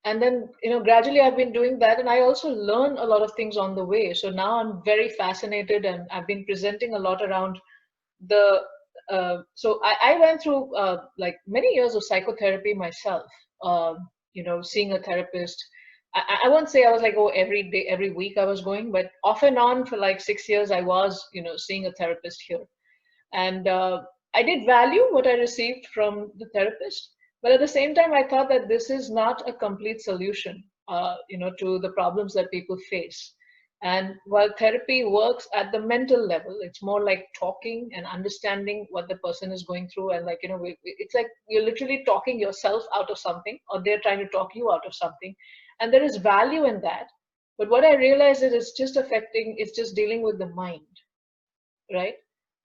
S1: And then, gradually I've been doing that, and I also learn a lot of things on the way. So now I'm very fascinated, and I've been presenting a lot around the, so I went through like many years of psychotherapy myself, seeing a therapist. I won't say I was like, oh, every day, every week I was going, but off and on for like 6 years, I was, seeing a therapist here. And I did value what I received from the therapist, but at the same time, I thought that this is not a complete solution, to the problems that people face. And while therapy works at the mental level, it's more like talking and understanding what the person is going through. And like, it's like you're literally talking yourself out of something, or they're trying to talk you out of something. And there is value in that. But what I realized is it's just dealing with the mind, right?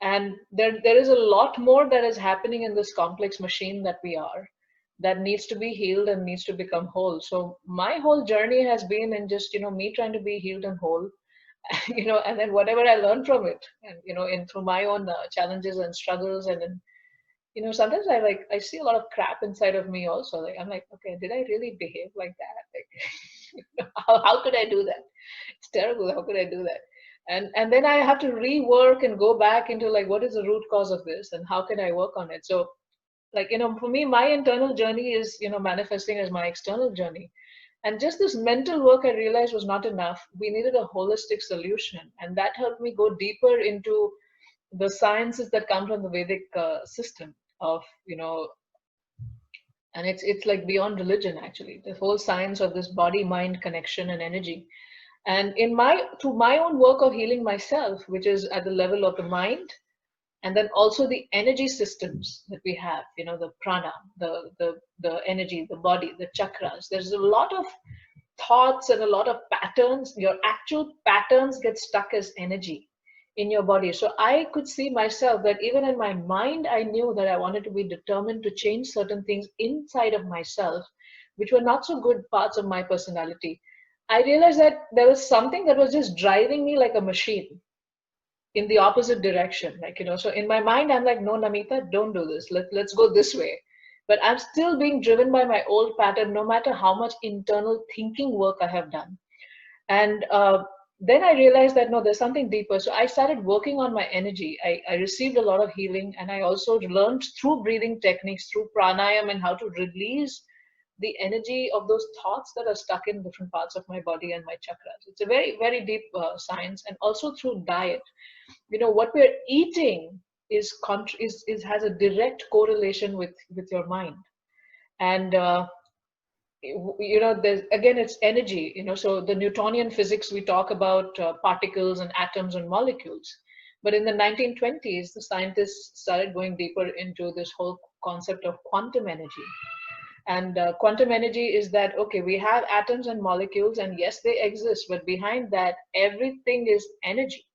S1: And there is a lot more that is happening in this complex machine that we are, that needs to be healed and needs to become whole. So my whole journey has been in just, me trying to be healed and whole, and then whatever I learned from it, and, in through my own challenges and struggles. And then, sometimes I see a lot of crap inside of me also. Like, I'm like, okay, did I really behave like that? Like, how could I do that? It's terrible. How could I do that? And then I have to rework and go back into like, what is the root cause of this, and how can I work on it? So like, for me, my internal journey is, manifesting as my external journey. And just this mental work, I realized, was not enough. We needed a holistic solution. And that helped me go deeper into the sciences that come from the Vedic system of, and it's like beyond religion, actually, the whole science of this body mind connection and energy. And through my own work of healing myself, which is at the level of the mind, and then also the energy systems that we have, the prana, the energy, the body, the chakras. There's a lot of thoughts and a lot of patterns. Your actual patterns get stuck as energy in your body. So I could see myself that even in my mind, I knew that I wanted to be determined to change certain things inside of myself, which were not so good parts of my personality. I realized that there was something that was just driving me like a machine in the opposite direction. So in my mind, I'm like, no, Namita, don't do this. Let's go this way. But I'm still being driven by my old pattern, no matter how much internal thinking work I have done. And then I realized that, no, there's something deeper. So I started working on my energy. I received a lot of healing, and I also learned through breathing techniques, through pranayam, and how to release the energy of those thoughts that are stuck in different parts of my body and my chakras. It's a very, very deep science. And also through diet. What we're eating has a direct correlation with your mind. And there's, again, it's energy. So the Newtonian physics, we talk about particles and atoms and molecules, but in the 1920s the scientists started going deeper into this whole concept of quantum energy. And quantum energy is that, okay, we have atoms and molecules, and yes, they exist, but behind that everything is energy.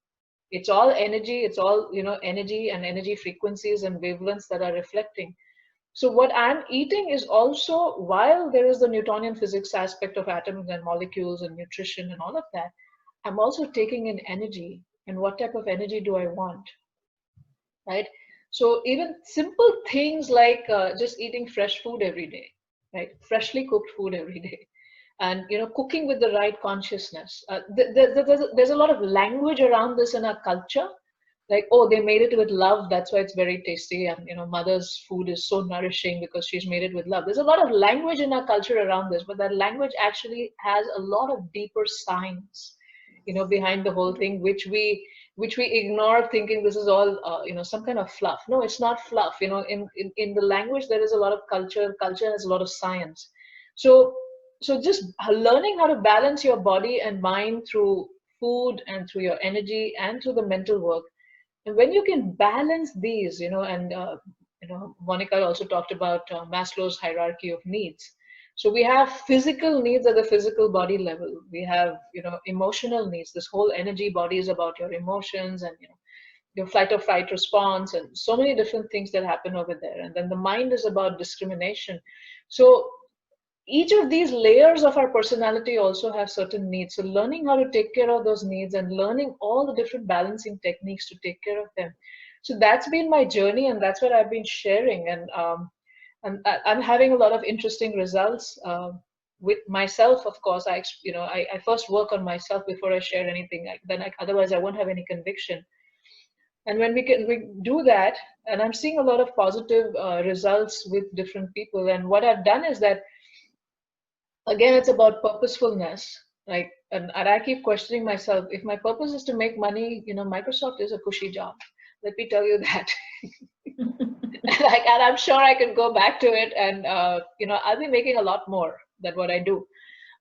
S1: It's all energy. It's all, energy and energy frequencies and wavelengths that are reflecting. So what I'm eating is also, while there is the Newtonian physics aspect of atoms and molecules and nutrition and all of that, I'm also taking in energy. And what type of energy do I want, right? So even simple things like just eating fresh food every day, right? Freshly cooked food every day. And cooking with the right consciousness. There's a lot of language around this in our culture, like, oh, they made it with love, that's why it's very tasty, and mother's food is so nourishing because she's made it with love. There's a lot of language in our culture around this, but that language actually has a lot of deeper science behind the whole thing, which we ignore, thinking this is all some kind of fluff. No, it's not fluff. In the language there is a lot of culture has a lot of science. So just learning how to balance your body and mind through food and through your energy and through the mental work. And when you can balance these, and Monica also talked about Maslow's hierarchy of needs. So we have physical needs at the physical body level. We have, emotional needs. This whole energy body is about your emotions and, your flight or fight response and so many different things that happen over there. And then the mind is about discrimination. So each of these layers of our personality also have certain needs. So learning how to take care of those needs and learning all the different balancing techniques to take care of them. So that's been my journey, and that's what I've been sharing. And I'm having a lot of interesting results with myself. Of course, I first work on myself before I share anything. Otherwise, I won't have any conviction. And when we do that, and I'm seeing a lot of positive results with different people. And what I've done is that, again, it's about purposefulness. Like, and I keep questioning myself, if my purpose is to make money, Microsoft is a cushy job. Let me tell you that. And I'm sure I can go back to it, and I'll be making a lot more than what I do.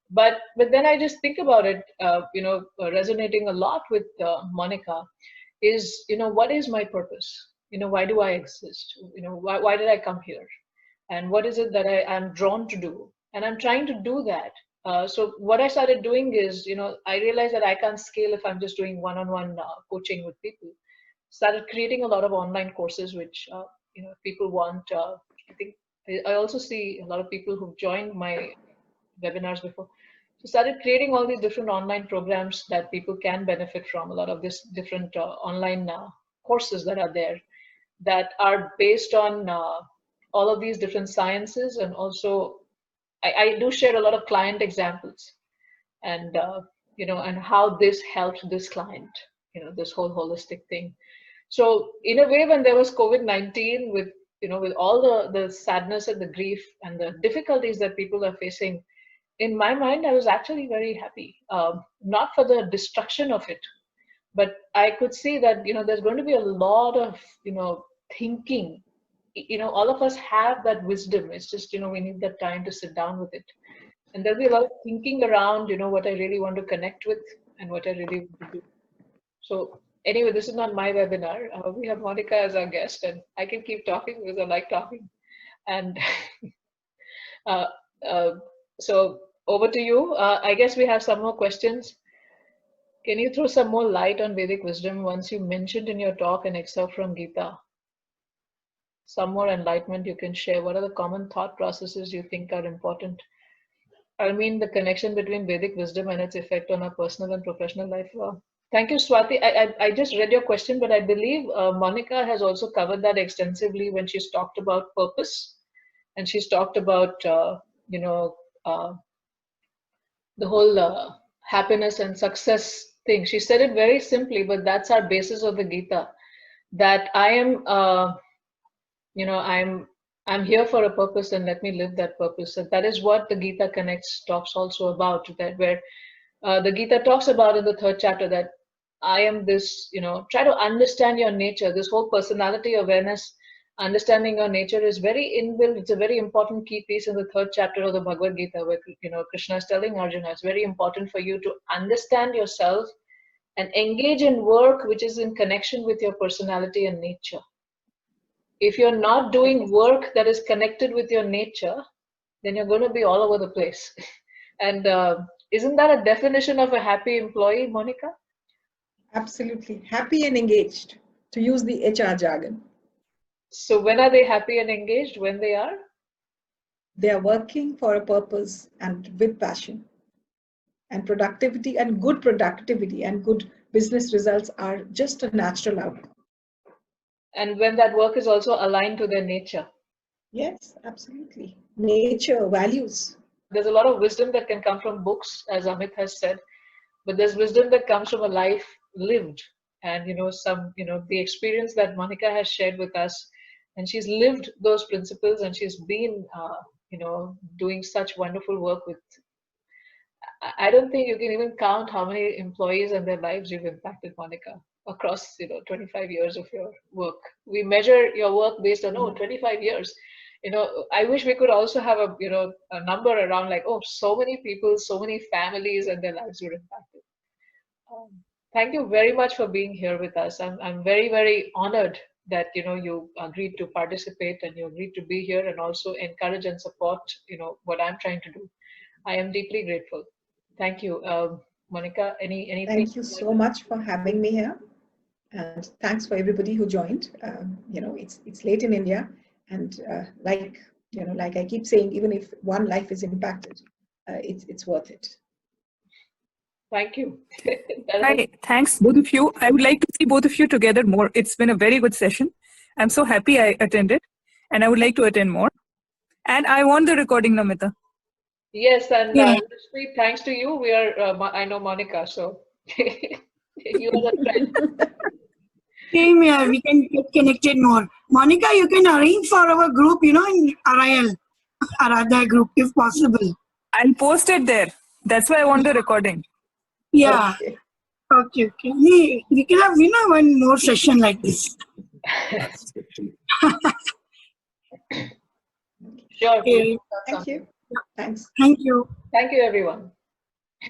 S1: But then I just think about it, resonating a lot with Monica, is, what is my purpose? Why do I exist? Why did I come here? And what is it that I'm drawn to do? And I'm trying to do that. So what I started doing is, I realized that I can't scale if I'm just doing one-on-one coaching with people. Started creating a lot of online courses, which, people want. I think I also see a lot of people who've joined my webinars before. So started creating all these different online programs that people can benefit from. A lot of these different online courses that are there that are based on all of these different sciences. And also I do share a lot of client examples, and and how this helped this client, this whole holistic thing. So in a way, when there was COVID-19, with all the sadness and the grief and the difficulties that people are facing, in my mind, I was actually very happy. Not for the destruction of it, but I could see that, there's going to be a lot of, thinking. All of us have that wisdom. It's just, we need that time to sit down with it. And there'll be a lot of thinking around, what I really want to connect with and what I really want to do. So anyway, this is not my webinar. We have Monica as our guest, and I can keep talking because I like talking. And uh, uh, so over to you. I guess we have some more questions. Can you throw some more light on Vedic wisdom once you mentioned in your talk an excerpt from Gita? Some more enlightenment you can share. What are the common thought processes you think are important? I mean, the connection between Vedic wisdom and its effect on our personal and professional life. Thank you, Swati. I just read your question, but I believe Monica has also covered that extensively when she's talked about purpose, and she's talked about, the whole happiness and success thing. She said it very simply, but that's our basis of the Gita. That I am, I'm here for a purpose, and let me live that purpose. And that is what the Gita Connects talks also about. That where the Gita talks about in the 3rd chapter that I am this. Try to understand your nature. This whole personality awareness. Understanding your nature is very inbuilt. It's a very important key piece in the 3rd chapter of the Bhagavad Gita, where Krishna is telling Arjuna, it's very important for you to understand yourself and engage in work which is in connection with your personality and nature. If you're not doing work that is connected with your nature, then you're going to be all over the place. And isn't that a definition of a happy employee, Monica?
S2: Absolutely. Happy and engaged, to use the HR jargon.
S1: So when are they happy and engaged? When they are?
S2: They are working for a purpose and with passion. And productivity and good business results are just a natural outcome.
S1: And when that work is also aligned to their nature.
S2: Yes, absolutely. Nature, values.
S1: There's a lot of wisdom that can come from books, as Amit has said, but there's wisdom that comes from a life lived. And, the experience that Monica has shared with us, and she's lived those principles, and she's been, doing such wonderful work with. I don't think you can even count how many employees and their lives you've impacted, Monica, across 25 years of your work. We measure your work based on 25 years. I wish we could also have a number around like, so many people, so many families and their lives were impacted. Thank you very much for being here with us. I'm very, very honored that you agreed to participate and you agreed to be here and also encourage and support what I'm trying to do. I am deeply grateful. Thank you, Monica. Anything?
S2: Thank you so much for having me here, and thanks for everybody who joined. It's late in India, and like I keep saying, even if one life is impacted, it's worth it.
S1: Thank you.
S4: Hi, thanks both of you. I would like to see both of you together more. It's been a very good session. I'm so happy I attended, and I would like to attend more. And I want the recording, Namita.
S1: Yes, and thanks to you, we are. I know Monica, so you are the friend.
S5: Same here. We can get connected more. Monica, you can arrange for our group, in RIL, Aradha group, if possible.
S4: I'll post it there. That's why I want the recording.
S5: Yeah. Okay. We can have, one more session like this.
S1: Sure.
S5: Okay.
S2: Thank you. Thanks.
S5: Thank you.
S1: Thank you, everyone.